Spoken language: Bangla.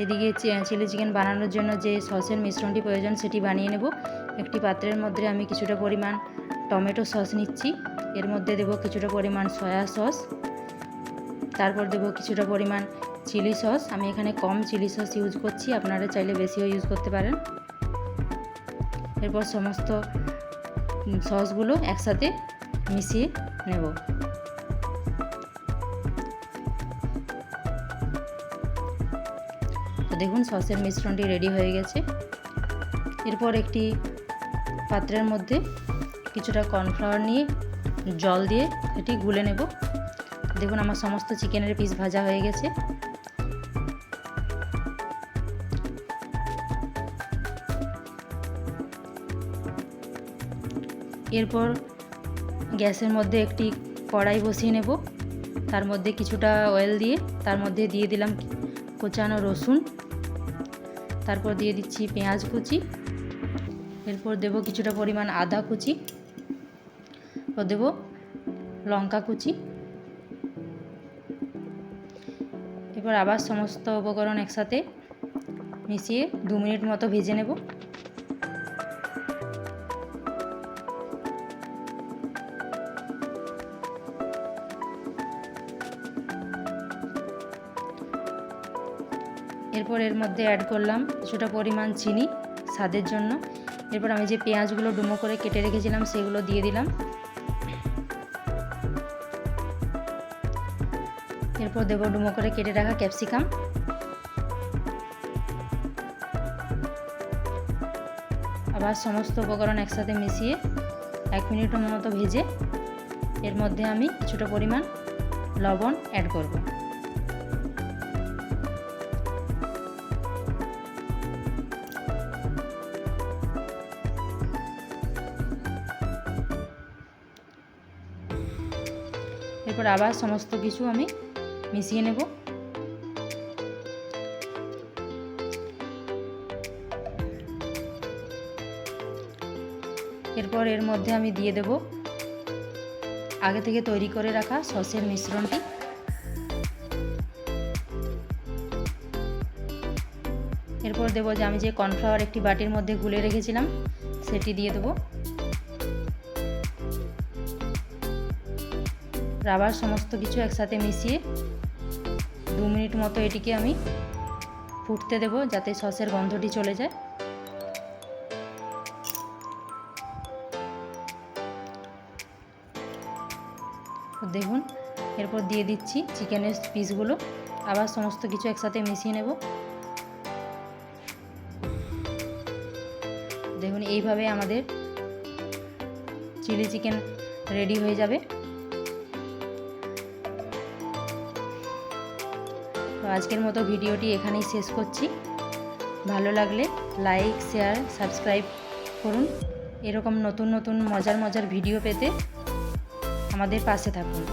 এদিকে চিলি চিকেন বানানোর জন্য যে সসের মিশ্রণটি প্রয়োজন সেটি বানিয়ে নেব। একটি পাত্রের মধ্যে আমি কিছুটা পরিমাণ টমেটো সস নিচ্ছি, এর মধ্যে দেব কিছুটা পরিমাণ সয়া সস, তারপর দেব কিছুটা পরিমাণ চিলি সস। আমি এখানে কম চিলি সস ইউজ করছি, আপনারা চাইলে বেশিও ইউজ করতে পারেন। এরপর সমস্ত সসগুলো একসাথে মিশিয়ে নেব। তো দেখুন সসের মিশ্রণটি রেডি হয়ে গেছে। এরপর একটি পাত্রের মধ্যে কিছুটা কর্নফ্লাওয়ার নিয়ে জল দিয়ে এটি গুলে নেব। দেখুন আমার সমস্ত চিকেনের পিস ভাজা হয়ে গেছে। এরপর গ্যাসের মধ্যে একটি কড়াই বসিয়ে নেব, তার মধ্যে কিছুটা অয়েল দিয়ে তার মধ্যে দিয়ে দিলাম কোচানো রসুন, তারপর দিয়ে দিচ্ছি পেঁয়াজ কুচি, এরপর দেব কিছুটা পরিমাণ আদা কুচি ও দেব লঙ্কা কুচি। এরপর আবার সমস্ত উপকরণ একসাথে মিশিয়ে 2 মিনিট মতো ভেজে নেব। এরপর এর মধ্যে অ্যাড করলাম কিছুটা পরিমাণ চিনি স্বাদের জন্য। এরপর আমি যে পেঁয়াজগুলো ডুমো করে কেটে রেখেছিলাম সেগুলো দিয়ে দিলাম। এরপর দেব ডুমো করে কেটে রাখা ক্যাপসিকাম। আবার সমস্ত উপকরণ একসাথে মিশিয়ে 1 মিনিটের মতো ভেজে এর মধ্যে আমি কিছুটা পরিমাণ লবণ অ্যাড করব। এরপর আবার সমস্ত কিছু আমি মিশিয়ে নেব। এরপর এর মধ্যে আমি দিয়ে দেব আগে থেকে তৈরি করে রাখা সসের মিশ্রণটি। এরপর দেব যে আমি যে কর্নফ্লাওয়ার একটি বাটির মধ্যে গুলে রেখেছিলাম সেটি দিয়ে দেব। আবার সমস্ত কিছু একসাথে মিশিয়ে 2 মিনিট মতো এটিকে আমি ফুটতে দেব যাতে সসের গন্ধটি চলে যায়। দেখুন এরপর দিয়ে দিচ্ছি চিকেনের পিসগুলো, আবার সমস্ত কিছু একসাথে মিশিয়ে নেব। দেখুন এইভাবে আমাদের চিলি চিকেন রেডি হয়ে যাবে। তো আজকের মতো ভিডিওটি এখানেই শেষ করছি। ভালো লাগলে লাইক, শেয়ার, সাবস্ক্রাইব করুন। এরকম নতুন নতুন মজার মজার ভিডিও পেতে আমাদের পাশে থাকুন।